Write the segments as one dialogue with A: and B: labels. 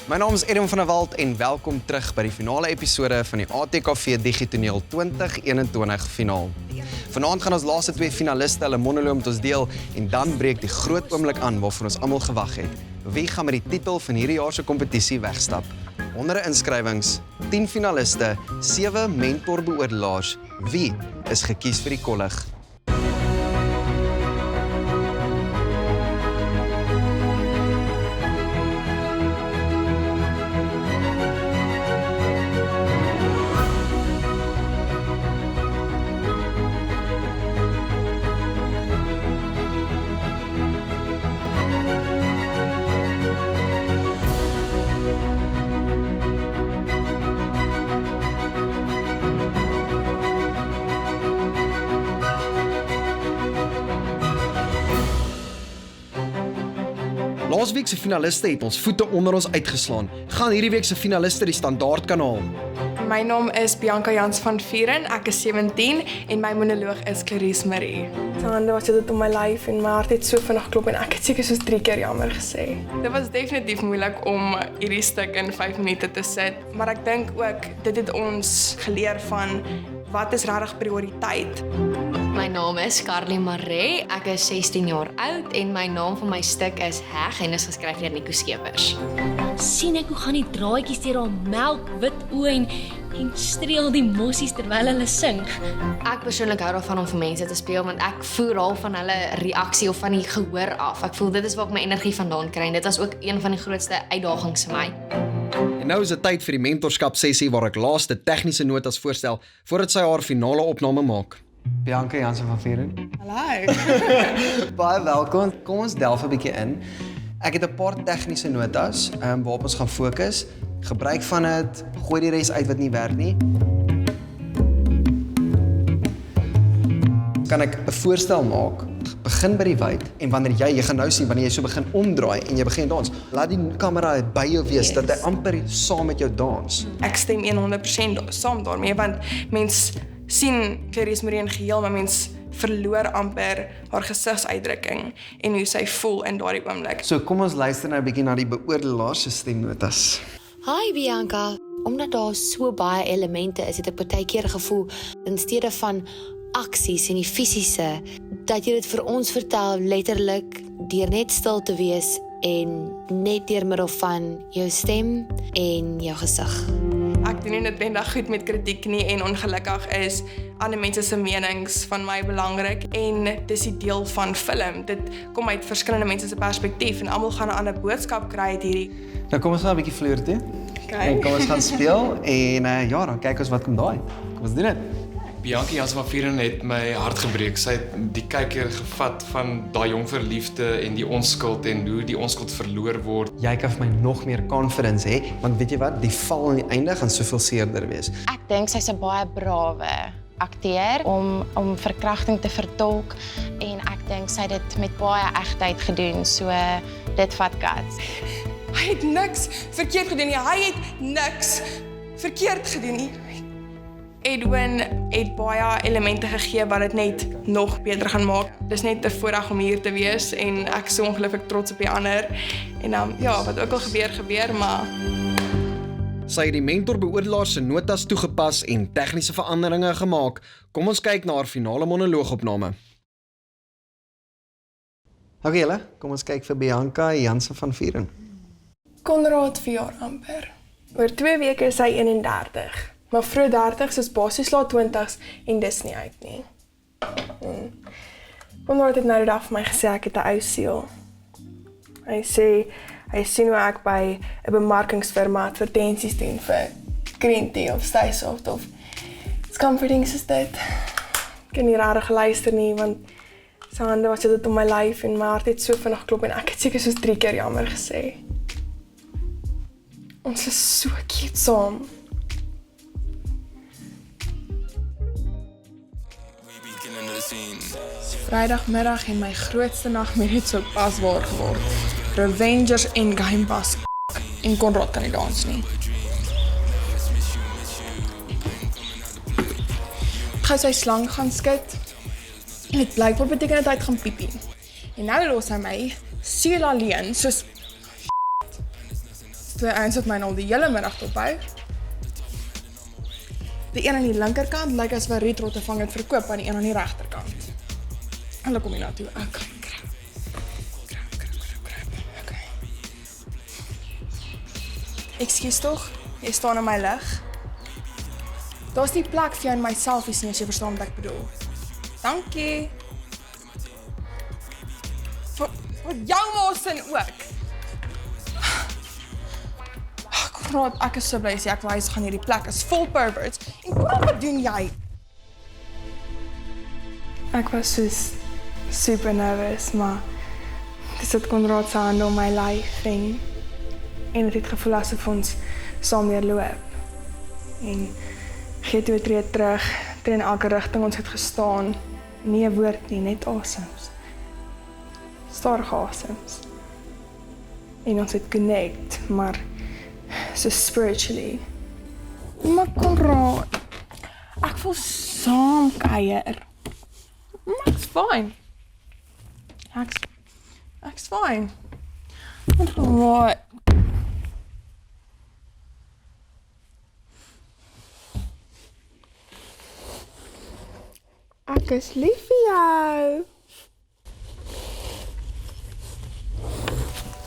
A: My naam is Edwin van der Walt en welkom terug by die finale episode van die ATKV Digitoneel 2021 finaal. Vanaand gaan ons laaste twee finaliste hulle monoloog met ons deel en dan breek die groot oomblik aan waarvoor ons almal gewag het. Wie gaan met die titel van hierdie jaar se kompetisie wegstap? 100 inskrywings, 10 finaliste, 7 mentorbeoordelaars. Wie is gekies vir die kollig? Laasweek se finaliste het ons voete onder ons uitgeslaan. Gaan hierdie week se finaliste die standaard kan haal?
B: My naam is Bianca Jans van Vieren, ek is 17 en my monoloog is Clarice Marie. Sy hande was dit om my lyf en my hart het so vinnig klop en ek het seker soos 3 keer jammer gesê. Dit was definitief moeilik om hierdie stuk in 5 minute te sit, maar ek dink ook dit het ons geleer van wat is regtig prioriteit.
C: My naam is Carly Maree, ek is 16 jaar oud en my naam van my stuk is Heg en is geskryf deur Nico Skeepers.
D: Sien ek hoe gaan die draadjies deur haar melk, wit oë en streel die mossies terwyl hulle sing.
C: Ek persoonlik hou daarvan om vir mense te speel want ek voer al van hulle reaksie of van die gehoor af. Ek voel dit is waar ek my energie vandaan kry en dit was ook een van die grootste uitdagings vir my.
A: En nou is dit tyd vir die mentorskap sessie waar ek laaste tegniese notas voorstel voordat sy haar finale opname maak. Bianca Jansen van Vieren.
B: Hallo.
A: Baie welkom. Kom ons delf 'n bietjie in. Ek het 'n paar tegniese notas waarop ons gaan fokus. Gebruik van dit, gooi die res uit wat nie werk nie. Kan ek 'n voorstel maak? Begin by die wyd en wanneer jy gaan nou sien wanneer jy so begin omdraai en jy begin dans, laat die kamera by jou wees dat hy amper saam met jou dans.
B: Ek stem 100% saam daarmee want mens sien Clarice Marie in geheel, maar mens verloor amper haar gesigsuitdrukking en hoe sy voel in daardie oomblik.
A: So kom ons luister nou 'n bietjie na die beoordelaars se stemnotas.
D: Hi Bianca, omdat daar so baie elemente is, het ek partykeer gevoel in steede van aksies en die fisiese, dat jy dit vir ons vertel letterlik deur net stil te wees en net deur middel van jou stem en jou gesig.
B: Ek doen nie noodwendig goed met kritiek nie en ongelukkig is ander mense se menings van my belangrik en dis die deel van film. Dit kom uit verskillende mense se perspektief en almal gaan 'n ander boodskap kry uit hierdie.
A: Nou kom ons gaan 'n bietjie vloer toe.
B: Okay.
A: En kom ons gaan speel en ja, dan kyk ons wat kom daai. Kom ons doen dit.
E: Bianca Jansen van Vieren het my hart gebreek. Sy het die kyker gevat van daai jong verliefde en die onskuld en hoe die onskuld verloor word.
A: Jy kan vir my nog meer confidence hê, want weet jy wat, die val aan die einde gaan soveel seerder wees.
F: Ek dink sy's 'n baie brawe akteur om verkrachting te vertolk en ek dink sy het dit met baie egtheid gedoen, so dit vat guts.
B: Hy het niks verkeerd gedoen nie. Hy het niks verkeerd gedoen nie. Edwin het baie elemente gegee wat dit net nog beter gaan maak. Dis net 'n voorreg om hier te wees en ek is so ongelooflik trots op die ander. En ja, wat ook al gebeur, maar
A: Sy het die mentorbeoordelaars se notas toegepas en tegniese veranderinge gemaak. Kom ons kyk na haar finale monoloogopname. Okay, julle, kom ons kyk vir Bianca Jansen van Vieren.
B: Konrad 4 jaar amper. Oor 2 weke is hy 31. Maar vroeg 30's is basies laat 20's en dis nie uit nie. Konrad het nou die dag vir my gesê ek het 'n ou siel. Hy sê hy sien hoe ek by 'n bemarkingsfirma advertensies doen vir Green Tea of Staysoft of it's comforting soos dit. Ek kan nie regtig luister nie want sy hande was dit om my lyf en my hart het so vinnig klop en ek het seker soos 3 keer jammer gesê. Ons is so cute saam. Vrydagmiddag en my grootste nagmerrie het so pas waar geword. Revengers Endgame was en Konrad kan nie dans nie. Ek gaan sy slang gaan skit en dit blykbaar beteken dat hy gaan piepie. En nou los hy my siel alleen soos twee ouens wat my al die hele middag dophou. Die een aan die linkerkant lyk as wat Rietrotte vang het verkoop aan die een aan die regterkant. Hulle kom hier na toe. Okay, krap. Okay. Ekskuus tog, jy staan in my lig. Daar's nie plek vir jou in my selfies nie as jy verstaan wat ek bedoel. Dankie. Vir jou mosin ook. Konrad, ek is so bly as ek wil huis gaan hierdie plek is vol perverts. En Konrad, wat doen jy? Ek was soos super nervous, maar dis het Konrad se hand om my lyf en het het gevoel asof ons saam weer loop. En gee 2 tree terug, in elke rigting ons het gestaan. Nie 'n woord nie, net asems. Stadige asems. En ons het connect, maar so spiritually. Maar Konrad, ek voel saam kuier. Maar ek's fine. Ek's fine. Konrad. Ek is lief vir jou.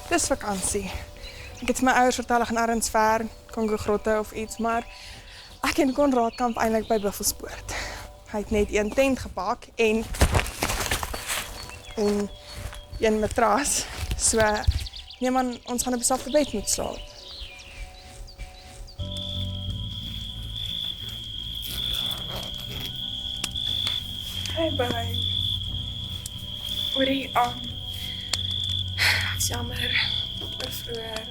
B: Dis vakansie. Ek het my ouers vertel ek gaan ergens ver, Kongo-grotte of iets, maar ek en Konrad kamp eintlik by Buffelspoort. Hy het net 1 tent gepak en 1 matras. So, nee man, ons gaan op dieselfde bed moet slaap. Hey babe. Hoorie, ek's jammer. Vroeger.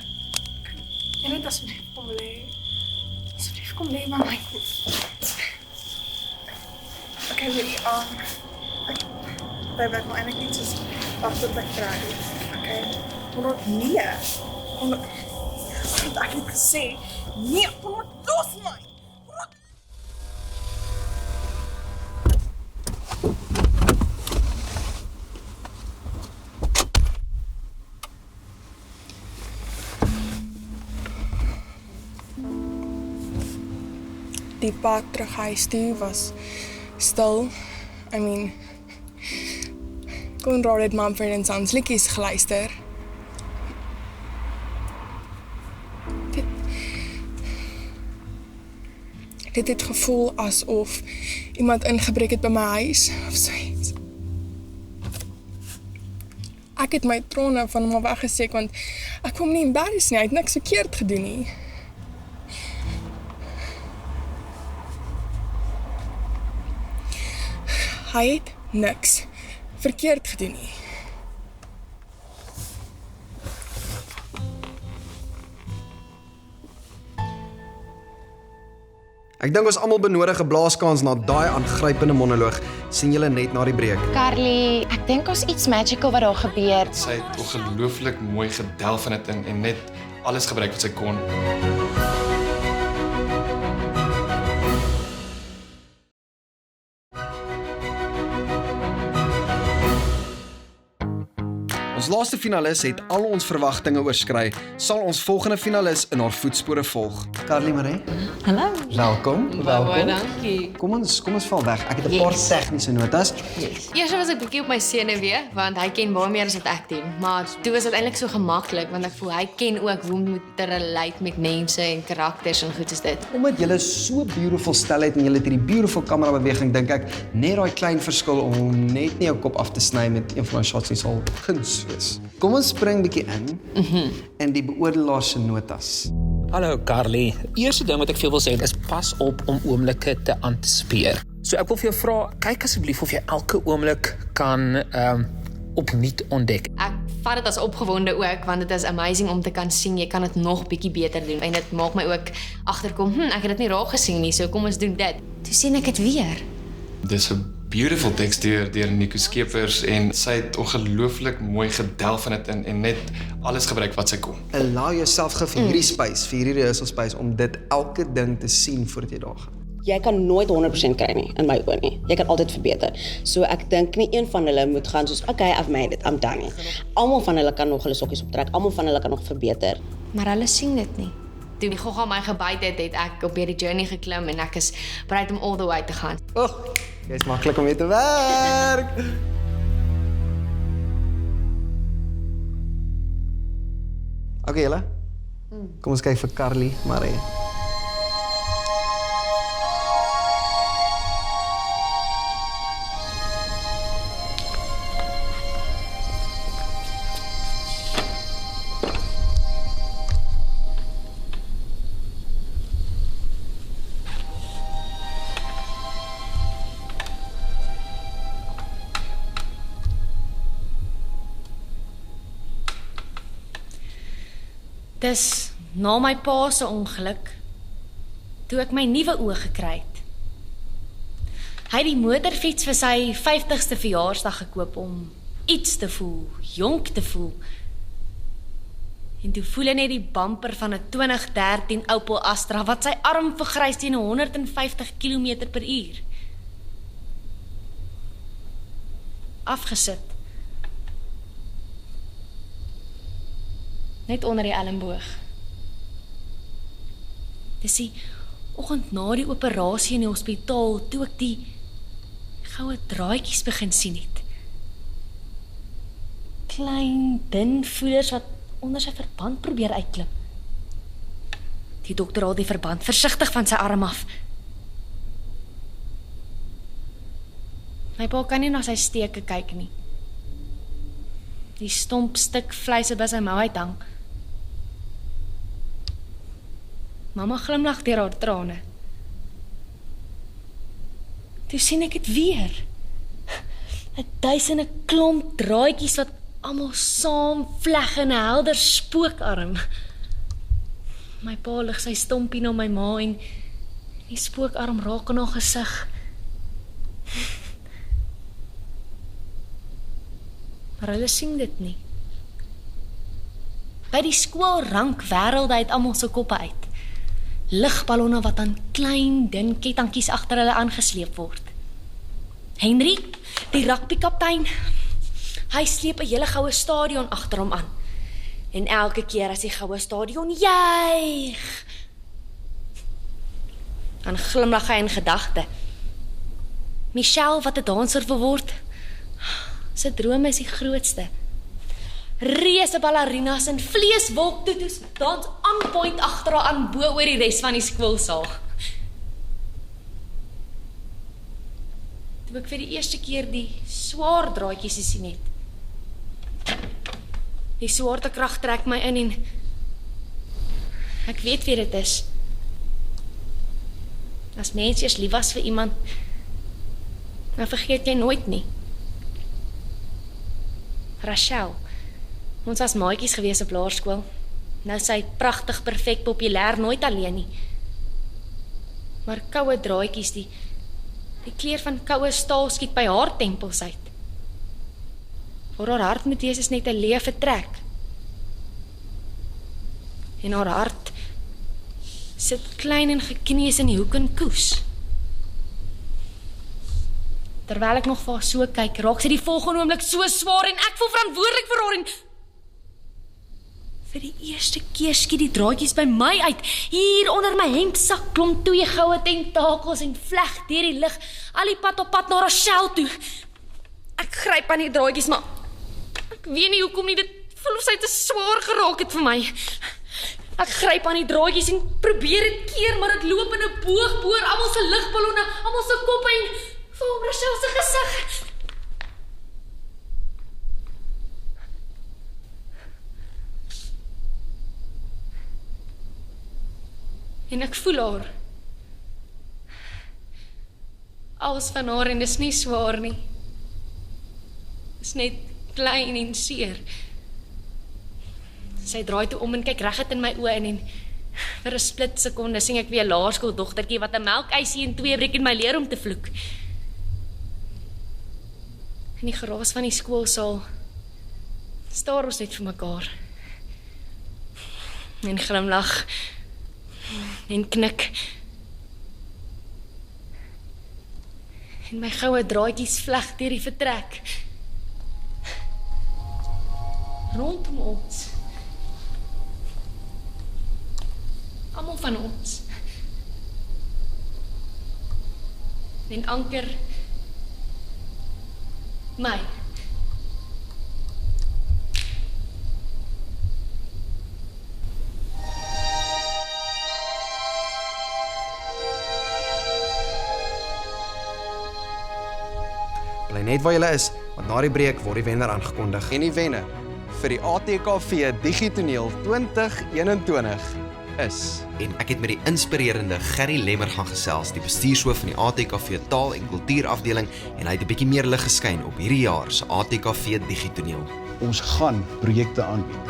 B: Jy net asseblief kom lê. Asseblief kom lê by my. Okay, hoorie, babe, ek wil eintlik net soos wag tot ek kry. Okay? Konrad, nee. Konrad, ek het gesê, nee, Konrad, los my. Konrad. Die pad terug huis toe was stil. I mean, Konrad het Mumford & Sons liedjies geluister. Dit het gevoel asof iemand ingebreek het by my huis of zoiets. Ek het my trane van hom weggesteek want ek wou hom nie embarrass nie, hy het niks verkeerd gedoen nie. Hy het niks verkeerd gedoen nie.
A: Ek dink ons almal benodig 'n blaaskans na daai aangrypende monoloog. Sien julle net na die breek.
F: Carly, ek dink ons iets magical wat daar gebeur.
E: Sy het ongelooflik mooi gedelf in dit en net alles gebruik wat sy kon. Ons laaste finalis het al ons verwagtinge oorskry. Sal ons volgende finalis in haar voetspore volg. Carly Marie.
G: Hallo.
A: Welkom.
G: Baie dankie.
A: Kom ons val weg. Ek het 'n paar tegniese notas.
C: Eers was ek bietjie op my senuwee want hy ken baie meer as wat ek doen, maar toe was dit eintlik so gemaklik want ek voel hy ken ook hoe om te relate met mense en karakters en goed is dit.
A: Omdat julle so beautiful stel het en julle het hierdie beautiful kamera beweging, dink ek net daai klein verskil om net nie jou kop af te sny met een van daai shots nie sal guns wees. Kom ons spring bietjie in in die beoordelaar se notas.
H: Hallo Carly. Eerste ding wat ek vir jou wil sê is pas op om oomblikke te antisipeer. So ek wil vir jou vra, kyk asseblief of jy elke oomblik kan opnuut ontdek.
C: Ek vat dit as opgewonde ook want dit is amazing om te kan sien jy kan dit nog bietjie beter doen en dit maak my ook agterkom, ek het dit nie raak gesien nie, so kom ons doen dit. Toe sien ek dit weer.
E: Dis 'n beautiful teks deur Nico Skeepers en sy het ongelooflik mooi gedelf in dit en net alles gebruik wat sy kon.
A: Allow jouself vir hierdie space, vir hierdie rehearsal space om dit elke ding te sien voordat jy daar gaan.
G: jy kan nooit 100% kry nie, in my oë nie. Jy kan altyd verbeter. So ek dink nie een van hulle moet gaan soos, okay, I've made it, I'm done nie. Almal van hulle kan nog hulle sokkies optrek, almal van hulle kan nog verbeter.
C: Maar hulle sien dit nie. Toe die gogga my gebyt het ek op hierdie journey geklim en ek is bereid om all the way te gaan.
A: Jy's maklik om mee te werk. Okay, julle. Kom ons kyk vir Carly Marie.
I: Dis na my pa se ongeluk, toe ek my nuwe oë gekry het. Hy het die motorfiets vir sy 50ste verjaarsdag gekoop om iets te voel, jonk te voel. En toe voel hy net die bumper van 'n 2013 Opel Astra wat sy arm vergrys teen 150 km/h. Afgesit. Net onder die elmboog. Dis die oggend na die operasie in die hospitaal toe ek die goue draadjies begin sien het. Klein, dun voelers wat onder sy verband probeer uitklim. Die dokter haal die verband versigtig van sy arm af. My pa kan nie na sy steke kyk nie. Die stomp stuk vleis by sy mou uithang. Mama glimlag deur haar trane. Toe sien ek dit weer. 'n duisende klomp draadjies wat almal saam vleg in 'n helder spookarm. My pa lig sy stompie na my ma en die spookarm raak in haar gesig. Maar hulle sien dit nie. By die skool rank wêrelde uit almal se koppe uit. Ligballonne wat aan klein, dun kettingkies agter hulle aangesleep word. Henry, die rugbykaptein, hy sleep 'n hele goue stadion agter hom aan. En elke keer as die goue stadion juig, dan glimlag hy in gedagte. Michelle wat 'n danser wil word, sy drome is die grootste. Reuse ballerinas en vleeswolktoetoes dans on point agter haar aan bo oor die res van die skoolsaal. Toe ek vir die eerste keer die swaar draadjies gesien het. Die swaartekrag trek my in en ek weet wie dit is. As mens eers lief was vir iemand, dan vergeet jy nooit nie. Rachel. Ons was maatjies gewees op laerskool. Nou sy pragtig, perfek, populêr, nooit alleen nie. Maar koue draadjies, die kleur van koue staal skiet by haar tempels uit. Voor haar hart moet wees is net 'n leë vertrek. En haar hart sit klein en gekneus in die hoek en koes. Terwyl ek nog vir haar so kyk, raak sy die volgende oomblik so swaar en ek voel verantwoordelik vir haar en vir die eerste keer skiet die draadjies by my uit. Hier onder my hemdsak klomp 2 goue tentakels en vleg deur die lug, al die pad op pad na Rachel toe. Ek gryp aan die draadjies, maar ek weet nie hoekom nie, dit voel of sy te swaar geraak het vir my. Ek gryp aan die draadjies en probeer dit keer, maar dit loop in 'n boog boor almal se ligballonne, almal se koppe en vir Rachel se gesig. En ek voel haar. Alles van haar en dis nie swaar nie. Dis net klein en seer. Sy draai toe om en kyk reguit in my oë en vir 'n split sekonde sien ek weer 'n laerskooldogtertjie wat 'n melkysie in 2 breek en my leer om te vloek. In die geraas van die skoolsaal staar ons net vir mekaar. En glimlag en knik. En my goue draadjies vleg deur die vertrek. Rondom ons. Almal van ons. En anker my.
A: Bly net waar julle is, want na die breek word die wenner aangekondig. En die wenner vir die ATKV Digitoneel 2021 is. En ek het met die inspirerende Gerry Lemmer gaan gesels, die bestuurshoof van die ATKV Taal en Kultuurafdeling, en hy het 'n bietjie meer lig geskyn op hierdie jaar se ATKV Digitoneel.
J: Ons gaan projekte aanbied.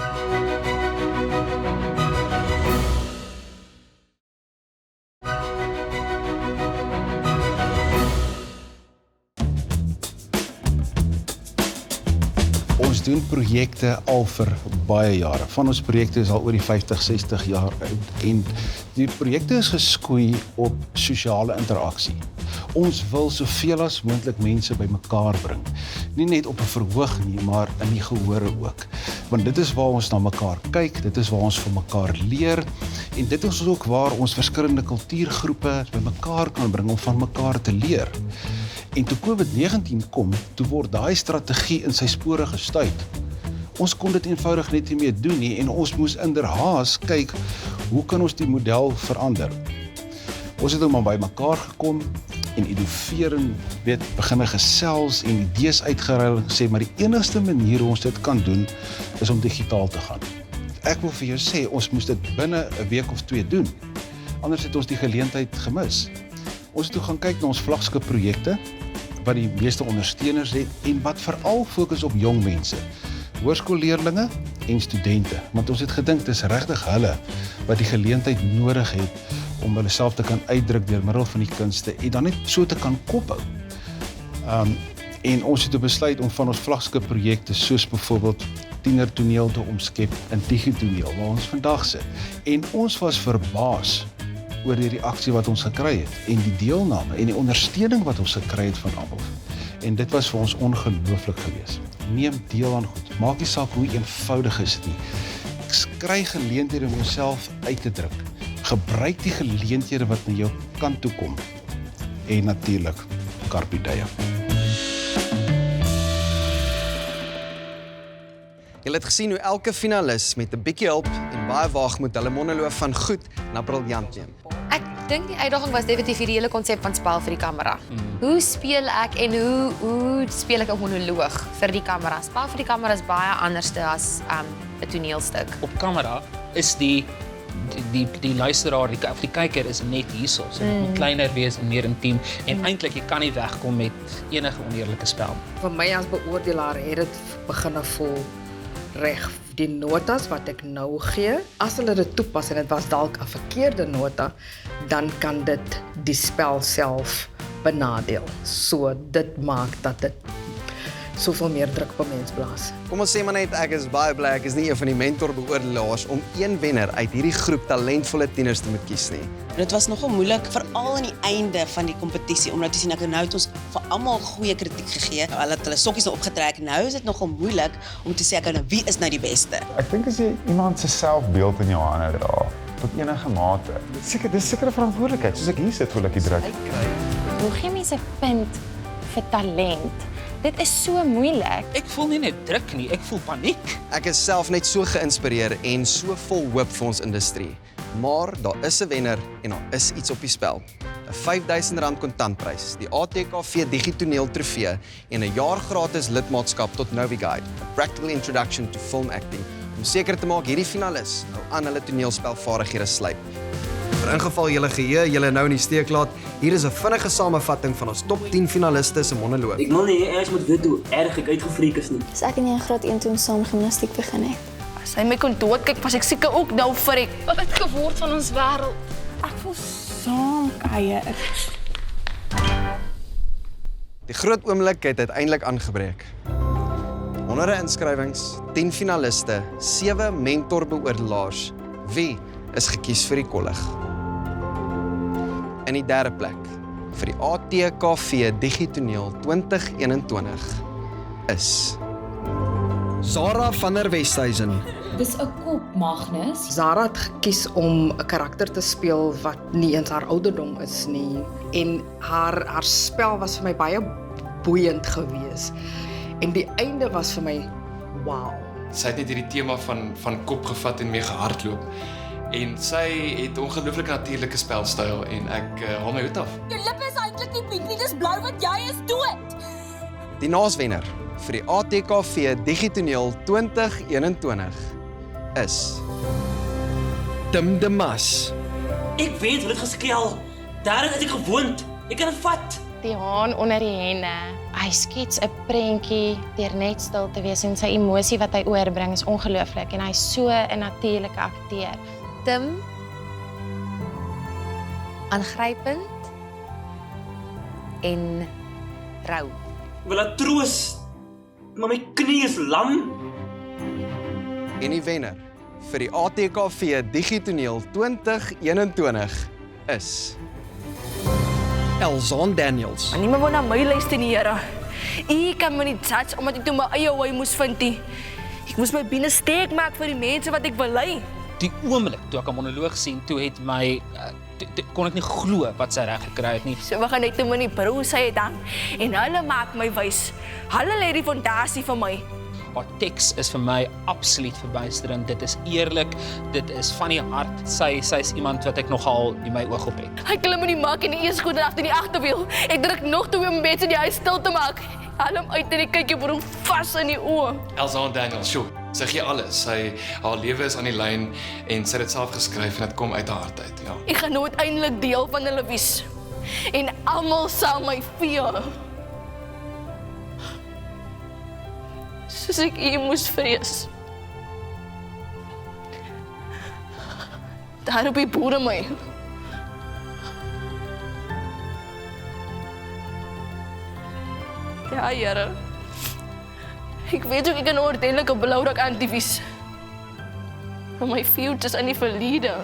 J: Ons doen projekte al vir baie jare. Van ons projekte is al oor die 50, 60 jaar oud en die projekte is geskoei op sosiale interaksie. Ons wil soveel as moontlik mense bymekaar bring. Nie net op 'n verhoog nie, maar in die gehore ook. Want dit is waar ons na mekaar kyk, dit is waar ons van mekaar leer en dit is ook waar ons verskillende kultuurgroepe bymekaar kan bring om van mekaar te leer. En toe COVID-19 kom, toe word daai strategie in sy spore gestuit. Ons kon dit eenvoudig net nie meer doen nie en ons moes inderhaas kyk, hoe kan ons die model verander? Ons het maar by mekaar gekom en innoveer en begin gesels en idees uitgeruil en gesê, maar die enigste manier hoe ons dit kan doen, is om digitaal te gaan. Ek wil vir jou sê, ons moes dit binne 'n week of 2 doen. Anders het ons die geleentheid gemis. Ons het toe gaan kyk na ons vlaggeskipprojekte, wat die meeste ondersteuners het en wat veral fokus op jong mense, hoërskoolleerlinge en studente, want ons het gedink dis regtig hulle wat die geleentheid nodig het om hulle self te kan uitdruk deur middel van die kunste en dan net so te kan kophou. En ons het besluit om van ons vlaggeskipprojekte soos byvoorbeeld tienertoneel te omskep in digitoneel waar ons vandag sit. En ons was verbaas oor die reaksie wat ons gekry het en die deelname en die ondersteuning wat ons gekry het van almal. En dit was vir ons ongelooflik geweest. Neem deel aan goed. Maak nie saak hoe eenvoudig is dit nie. Kry geleenthede om jouself uit te druk. Gebruik die geleenthede wat na jou kant toe kom. En natuurlik, carpe diem.
A: Julle het gesien hoe elke finalis met 'n bietjie hulp en baie waagmoed hulle monoloog van goed na briljant neem.
D: Ek dink die uitdaging was definitief die hele konsep van spel vir die kamera. Hoe speel ek en hoe speel ek 'n monoloog vir die kamera? Spel vir die kamera is baie anders as 'n toneelstuk.
H: Op kamera is die luisteraar, die kyker is net hierso. So dit moet kleiner wees en meer intiem en eintlik jy kan nie wegkom met enige oneerlike spel.
K: Vir my as beoordelaar het dit begin voel reg. Die notas wat ek nou gee, as hulle dit toepas en dit was dalk 'n verkeerde nota, dan kan dit die spel self benadeel. So dit maak dat dit soveel meer druk op mens blaas.
A: Kom ons sê maar net, ek is baie bly ek is nie een van die mentorbeoordelaars om een wenner uit hierdie groep talentvolle tieners te moet kies nie.
G: Dit was nogal moeilik, veral aan die einde van die kompetisie, omdat jy sien ek nou het ons vir almal goeie kritiek gegee. Hulle het hulle sokkies nou opgetrek. Nou is dit nogal moeilik om te sê ek nou wie is nou die beste.
L: Ek dink as jy iemand se selfbeeld in jou hande dra tot enige mate. Dis seker 'n verantwoordelikheid. Soos ek hier sit, voel ek die druk.
F: Hoe gee mense 'n punt vir talent? Dit is so moeilik.
H: Ek voel nie net druk nie, ek voel paniek.
A: Ek is self net so geïnspireer en so vol hoop vir ons industrie. Maar daar is 'n wenner en daar is iets op die spel. 'n R5000 kontantprys, die ATKV Digitoneel trofee en 'n jaar gratis lidmaatskap tot Noviguide, a practical introduction to film acting, om seker te maak hierdie finalis nou aan hulle toneelspelvaardighede slyp. Vir ingeval julle geheue julle nou in die steek laat, hier is 'n vinnige samevatting van ons top 10 finaliste se monoloog.
M: Ek wil nie eers moet weet hoe erg ek uitgefreak is nie.
N: Ek in graad 1 toe saam gimnastiek begin het.
B: As hy my kon doodkyk, was ek seker ook nou freak.
I: Wat het geword van ons wêreld?
B: Ek voel saam kuier.
A: Die groot oomblik het uiteindelik aangebreek. Honderde inskrywings, 10 finaliste, 7 mentorbeoordelaars. Wie is gekies vir die kollig? In die derde plek, vir die ATKV Digitoneel 2021 is Sarah van der Westhuizen.
I: Dis 'n kop, Magnus.
K: Zara het gekies om 'n karakter te speel wat nie eens haar ouderdom is nie. En haar spel was vir my baie boeiend geweest. En die einde was vir my wow.
E: Sy het net hierdie tema van kop gevat en mee gehardloop. En sy het ongelooflike natuurlike spelstyl en ek haal my hoed af.
I: Jou lippe is eintlik nie pink nie, dis blou wat jy is dood.
A: Die naaswenner vir die ATKV Digitoneel 2021 is Tim de Mas.
M: Ek weet hoe dit geskel. Daarin is ek gewoond. Ek kan dit vat.
F: Die haan onder die henne. Hy skets 'n prentjie deur net stil te wees en sy emosie wat hy oorbring is ongelooflik en hy's so 'n natuurlike akteur.
D: Tim, aangrypend en rou.
M: Wil ek troos, maar my knie is lam.
A: En die wenner vir die ATKV Digitoneel 2021 is Elzaan Daniels.
O: Niemand wil na my luister nie, Here. U kan my nie judge omdat ek toe my eie wy moes vind nie. Ek moes my binne sterk maak vir die mense wat ek wil lei.
H: Die oomblik toe ek 'n monoloog sien, toe het my kon ek nie glo wat sy reg gekry het nie.
O: So we gaan net toe in die brou sy dan en hulle maak my wys. Hulle lê die fondasie vir my.
H: Haar teks is vir my absoluut verbuisterend. Dit is eerlik, dit is van die hart. Sy's iemand wat ek nogal in my oog op het.
O: Ek klim in die mak en die eerste skoot agter die agterwiel. Ek druk nog toe om mense die huis stil te maak. Haal hom uit en ek kyk jou broer vas in die oë.
E: Elzaan Daniels, sjoe, sy gee alles. Haar lewe is aan die lyn en sy het dit self geskryf en dit kom uit haar hart uit, ja.
O: Ek gaan nou uiteindelik deel van hulle wees. En almal sal my vier. Soos ek u moes vrees. Daar op die boere my. Ja, Here. Ek weet ook ek kan 'n ordentlike blauwrak antivies. Maar my future is in die verlede.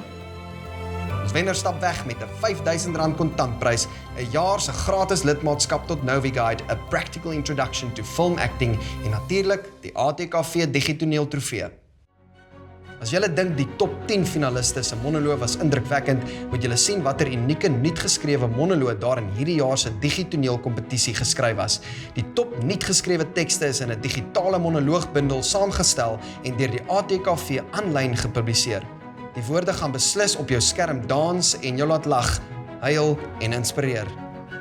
A: Ons wenner stap weg met 'n R5000 kontantprys, 'n jaar se gratis lidmaatskap tot Noviguide, 'n practical introduction to film acting en natuurlik die ATKV Digitoneel trofee. As julle dink die top 10 finaliste se monoloog was indrukwekkend, moet julle sien watter unieke nuutgeskrewe monoloog daar in hierdie jaar se Digitoneel kompetisie geskryf was. Die top nuutgeskrewe tekste is in 'n digitale monoloogbundel saamgestel en deur die ATKV aanlyn gepubliseer. Die woorde gaan beslis op jou skerm dans en jou laat lag, huil en inspireer.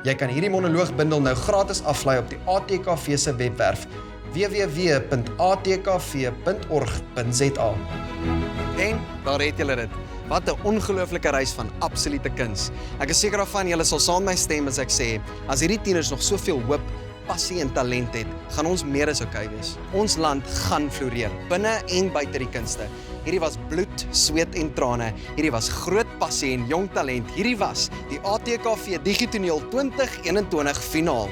A: Jy kan hierdie monoloogbundel nou gratis aflaai op die ATKV se webwerf www.atkv.org.za. En daar het julle dit. Wat 'n ongelooflike reis van absolute kuns. Ek is seker daarvan julle sal saam met my stem as ek sê, as hierdie tieners nog soveel hoop, passie en talent het, gaan ons meer as oukei wees. Ons land gaan floreer, binne en buite die kunste. Hierdie was bloed, sweet en trane. Hierdie was groot passie en jong talent. Hierdie was die ATKV Digitoneel 2021 finaal.